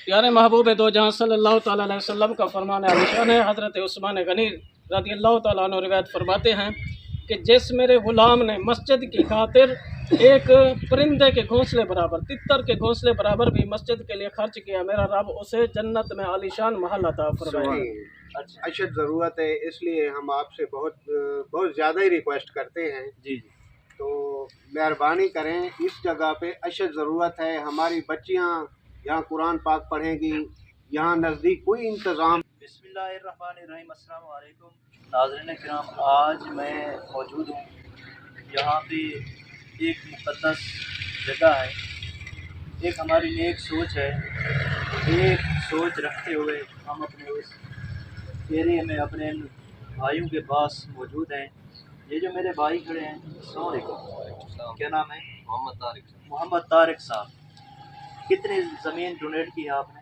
प्यारे महबूब दो जहाँ सल्लल्लाहु ताला अलैहि वसल्लम का फरमान आलिशान है। हज़रत उस्मान गनी रज़ियल्लाहु ताला अन्हु रिवायत फरमाते हैं कि जिस मेरे ग़ुलाम ने मस्जिद की खातिर एक परिंदे के घोंसले बराबर, तितर के घोंसले बराबर भी मस्जिद के लिए खर्च किया, मेरा रब उसे जन्नत में आलीशान महल अता फरमाए। अशद ज़रूरत है, इसलिए हम आपसे बहुत ज़्यादा ही रिक्वेस्ट करते हैं जी। तो मेहरबानी करें, इस जगह पे अशद ज़रूरत है। हमारी बच्चियाँ यहाँ कुरान पाक पढ़ेंगी, यहाँ नज़दीक कोई इंतज़ाम। बिस्मिल्लाहिर्रहमानिर्रहीम। अस्सलाम वालेकुम नाज़रीन किराम, आज मैं मौजूद हूँ यहाँ पे एक मुक़द्दस जगह है। एक हमारी नेक सोच है, एक सोच रखते हुए हम अपने इस एरिया में अपने भाइयों के पास मौजूद हैं। ये जो मेरे भाई खड़े हैं, अस्सलाम वालेकुम, क्या नाम है? मोहम्मद तारिक साहब। कितनी ज़मीन डोनेट की है आपने?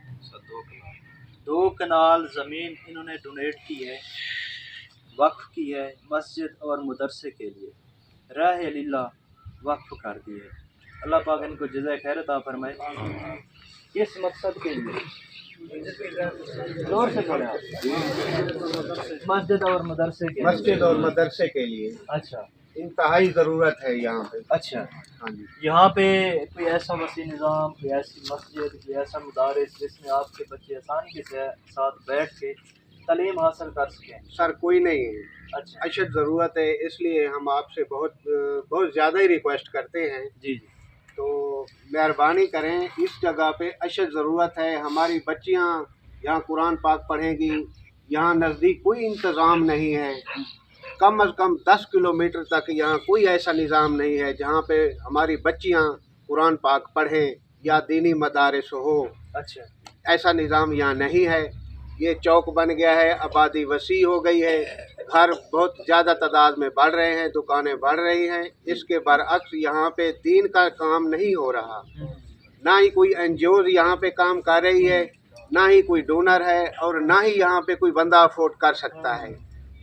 2 कनाल ज़मीन इन्होंने डोनेट की है, वक्फ़ की है मस्जिद और मदरसे के लिए, राह लिल्लाह वक्फ़ कर दी है। अल्लाह पाक इनको जज़ाए खैर अता फरमाए। किस मकसद के लिए? जोर से बोले आप। मस्जिद और मदरसे के लिए। अच्छा, इंतहाई ज़रूरत है यहाँ पे। अच्छा। हाँ जी। यहाँ पे कोई ऐसा वसी निज़ाम, कोई ऐसी मस्जिद, कोई ऐसा मदारिस जिसमें आपके बच्चे आसानी के साथ बैठ के तालीम हासिल कर सकें? सर कोई नहीं है। अच्छा। अशद ज़रूरत है, इसलिए हम आपसे बहुत ज़्यादा ही रिक्वेस्ट करते हैं जी। तो मेहरबानी करें, इस जगह पे अशद ज़रूरत है। हमारी बच्चियाँ यहाँ कुरान पाक पढ़ेंगी, यहाँ नज़दीक कोई इंतज़ाम नहीं है। कम अज़ कम 10 किलोमीटर तक यहाँ कोई ऐसा निज़ाम नहीं है जहाँ पे हमारी बच्चियाँ कुरान पाक पढ़ें या दीनी मदारिस हो। अच्छा। ऐसा निज़ाम यहाँ नहीं है। ये चौक बन गया है, आबादी वसी हो गई है, घर बहुत ज़्यादा तादाद में बढ़ रहे हैं, दुकानें बढ़ रही हैं। इसके बरअक्स यहाँ पे दीन का काम नहीं हो रहा, ना ही कोई NGOs यहाँ पे काम कर रही है, ना ही कोई डोनर है, और ना ही यहाँ पे कोई बंदा अफोर्ड कर सकता है।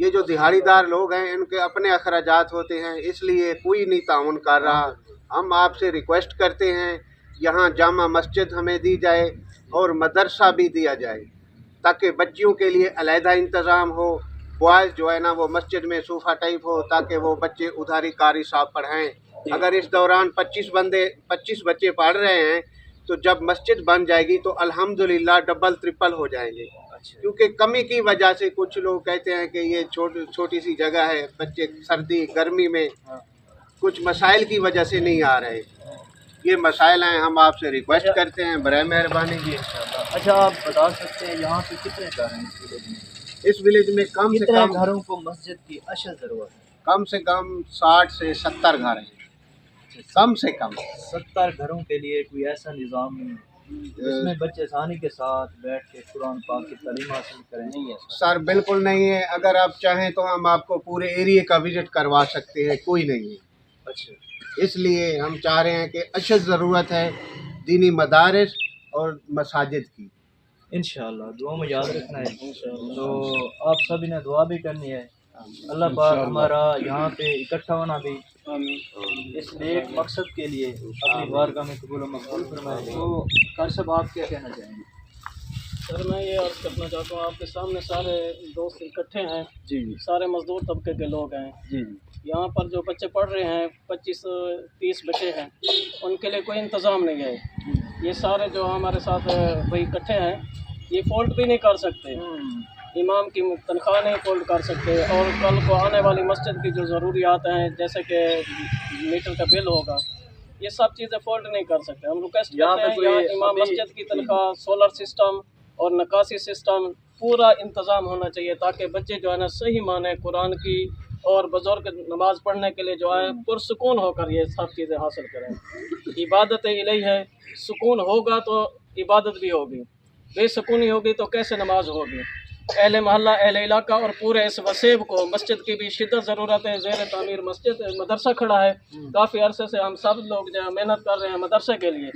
ये जो दिहाड़ीदार लोग हैं, इनके अपने अखराजात होते हैं, इसलिए कोई नहीं ताउन कर रहा। हम आपसे रिक्वेस्ट करते हैं यहाँ जामा मस्जिद हमें दी जाए और मदरसा भी दिया जाए, ताकि बच्चियों के लिए अलहदा इंतज़ाम हो। बॉयज़ जो है ना वो मस्जिद में सोफ़ा टाइप हो, ताकि वो बच्चे उधारी कारी साहब पढ़ाएँ। अगर इस दौरान 25 बच्चे पढ़ रहे हैं तो जब मस्जिद बन जाएगी तो अल्हम्दुलिल्लाह डबल ट्रिपल हो जाएंगे। क्योंकि कमी की वजह से कुछ लोग कहते हैं कि ये छोटी सी जगह है, बच्चे सर्दी गर्मी में कुछ मसाइल की वजह से नहीं आ रहे। ये मसाइल हैं, हम आपसे रिक्वेस्ट करते हैं बराए मेहरबानी जी। अच्छा, आप बता सकते हैं यहाँ पे कितने घर हैं इस विलेज में? इस विलेज में कम से कम घरों को मस्जिद की अशद ज़रूरत है? कम से कम 60 से 70 घर हैं, कम से कम 70 घरों के लिए कोई ऐसा निज़ाम नहीं है जिसमें बच्चे आसानी के साथ बैठ के कुरान पाक की तालीम हासिल करें? नहीं है सर, बिल्कुल नहीं है। अगर आप चाहें तो हम आपको पूरे एरिया का विजिट करवा सकते हैं, कोई नहीं है। अच्छा, इसलिए हम चाह रहे हैं कि अशद ज़रूरत है दीनी मदारिस और मसाजिद की। इंशाअल्लाह दुआ में याद रखना है। तो आप सभी ने दुआ भी करनी है। अल्लाह पाक हमारा यहाँ पे इकट्ठा होना भी इस नेक मकसद के लिए अपनी बारगाह में कबूल और मकबूल फरमाए। तो कार साहब, आप क्या कहना चाहेंगे? सर मैं ये अर्ज़ करना चाहता हूँ, आपके सामने सारे दोस्त इकट्ठे हैं जी सारे मज़दूर तबके के लोग हैं। जी। यहाँ पर जो बच्चे पढ़ रहे हैं 25-30 बच्चे हैं, उनके लिए कोई इंतज़ाम नहीं है। ये सारे जो हमारे साथ भाई इकट्ठे हैं, ये फ़ोल्ड भी नहीं कर सकते, इमाम की तनख्वाह नहीं फ़ोल्ड कर सकते, और कल को आने वाली मस्जिद की जो ज़रूरियात हैं जैसे कि मीटर का बिल होगा, ये सब चीज़ें फ़ोल्ड नहीं कर सकते। हम रिक्वेस्ट करते हैं यहाँ इमाम मस्जिद की तनख्वाह, सोलर सिस्टम और नकासी सिस्टम पूरा इंतज़ाम होना चाहिए, ताकि बच्चे जो है ना सही माने कुरान की और बुज़ुर्ग नमाज़ पढ़ने के लिए जो है पुरसुकून होकर ये सब चीज़ें हासिल करें। इबादत इलाही है, सुकून होगा तो इबादत भी होगी, बेसुकूनी होगी तो कैसे नमाज होगी। अहले मोहल्ला, अहले इलाका और पूरे इस वसेब को मस्जिद की भी शिद्दत ज़रूरत है। ज़ेर तामीर मस्जिद मदरसा खड़ा है, काफ़ी अरसे से हम सब लोग जो मेहनत कर रहे हैं मदरसे के लिए।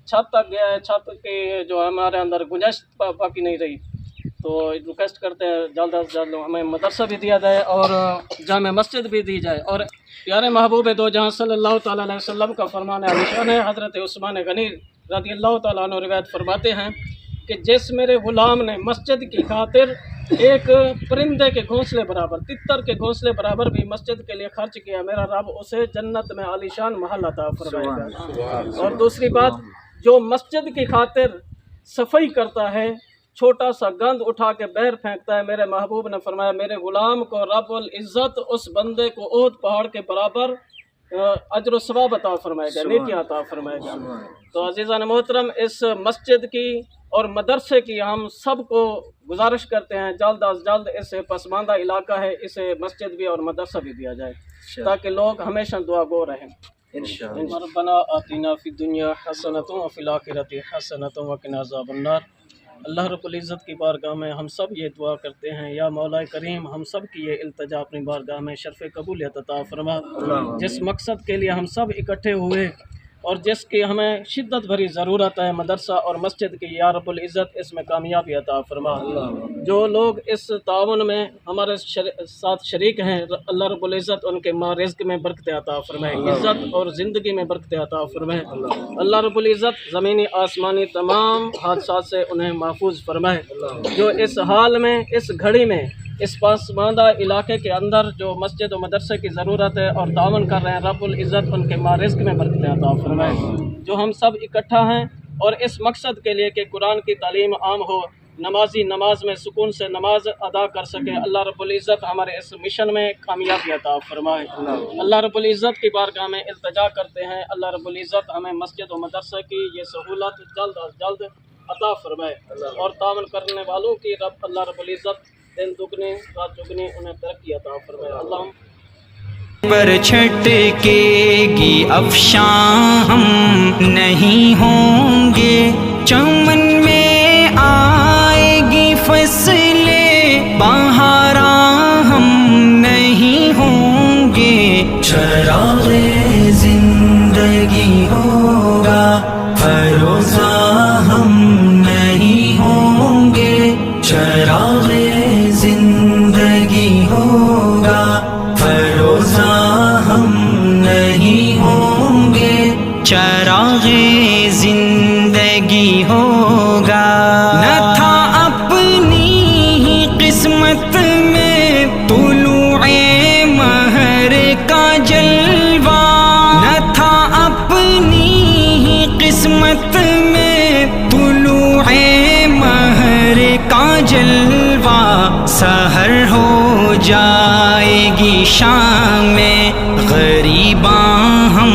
छत तक गया है, छत की जो हमारे अंदर गुंजाइश बाकी नहीं रही, तो रिक्वेस्ट करते हैं जल्द अज जल्द हमें मदरसा भी दिया जाए और जामे मस्जिद भी दी जाए। और प्यारे महबूब दो जहाँ सल्लल्लाहु ताला अलैहि वसल्लम का फरमान आलिशान है। हज़रत उस्मान गनी रज़ियल्लाहु ताला अन्हु रिवायत फरमाते हैं کہ جس میرے غلام نے مسجد کی خاطر ایک پرندے کے گھونسلے برابر، تتر کے گھونسلے برابر بھی مسجد کے لیے خرچ کیا، میرا رب اسے جنت میں عالیشان محل عطا فرمائے گا۔ اور دوسری بات، جو مسجد کی خاطر صفائی کرتا ہے، چھوٹا سا گند اٹھا کے باہر پھینکتا ہے، میرے محبوب نے فرمایا میرے غلام کو رب العزت اس بندے کو احد پہاڑ کے برابر اجر و ثواب عطا فرمائے گا، نیکی عطا فرمائے گا۔ تو عزیزان محترم، اس مسجد کی اور مدرسے کی ہم سب کو گزارش کرتے ہیں جلد از جلد اس پسماندہ علاقہ ہے، اسے مسجد بھی اور مدرسہ بھی دیا جائے تاکہ لوگ ہمیشہ دعا گو رہیں۔ ربنا آتنا فی الدنیا حسنۃ وفی الآخرۃ حسنۃ وقنا عذاب النار۔ اللہ رب العزت کی بارگاہ میں ہم سب یہ دعا کرتے ہیں، یا مولا کریم ہم سب کی یہ التجا اپنی بارگاہ میں شرف قبولیت عطا فرما۔ جس مقصد کے لیے ہم سب اکٹھے ہوئے اور جس کی ہمیں شدت بھری ضرورت ہے، مدرسہ اور مسجد کی، یا رب العزت اس میں کامیابی عطا فرما۔ جو لوگ اس تعاون میں ہمارے ساتھ شریک ہیں، اللہ رب العزت ان کے رزق میں برکت عطا فرمائے، عزت اور زندگی میں برکت عطا فرمائے۔ اللہ رب العزت زمینی آسمانی تمام حادثات سے انہیں محفوظ فرمائے۔ جو اس حال میں، اس گھڑی میں، اس پسماندہ علاقے کے اندر جو مسجد و مدرسے کی ضرورت ہے اور تعاون کر رہے ہیں، رب العزت ان کے رزق میں برکت عطا فرمائے۔ جو ہم سب اکٹھا ہیں اور اس مقصد کے لیے کہ قرآن کی تعلیم عام ہو، نمازی نماز میں سکون سے نماز ادا کر سکے، اللہ رب العزت ہمارے اس مشن میں کامیابی عطا فرمائے۔ اللہ رب العزت کی بارگاہ میں التجا کرتے ہیں، اللہ رب العزت ہمیں مسجد و مدرسے کی یہ سہولت جلد از جلد عطا فرمائے، اور تعاون کرنے والوں کی اللہ رب العزت دن دگنے رات دگنے انہیں ترقی عطا فرمائے۔ اللہم پر چھٹکے گی افشاں ہم نہیں ہوں گے، چمن میں آئے گی فصلیں بہاراں ہم نہیں ہوں گے، چراغ زندگی ہوگا فروزہ ہم نہیں ہوں گے، چراغ زندگی ہوگا فروزہ ہم نہیں ہوں گے، چراغ زندگی ہوگا۔ نہ تھا اپنی ہی قسمت میں طلوع مہر کا جلوہ، نہ تھا اپنی ہی قسمت میں طلوع مہر کا جلوہ، سحر ہو جائے گی شام میں غریباں ہم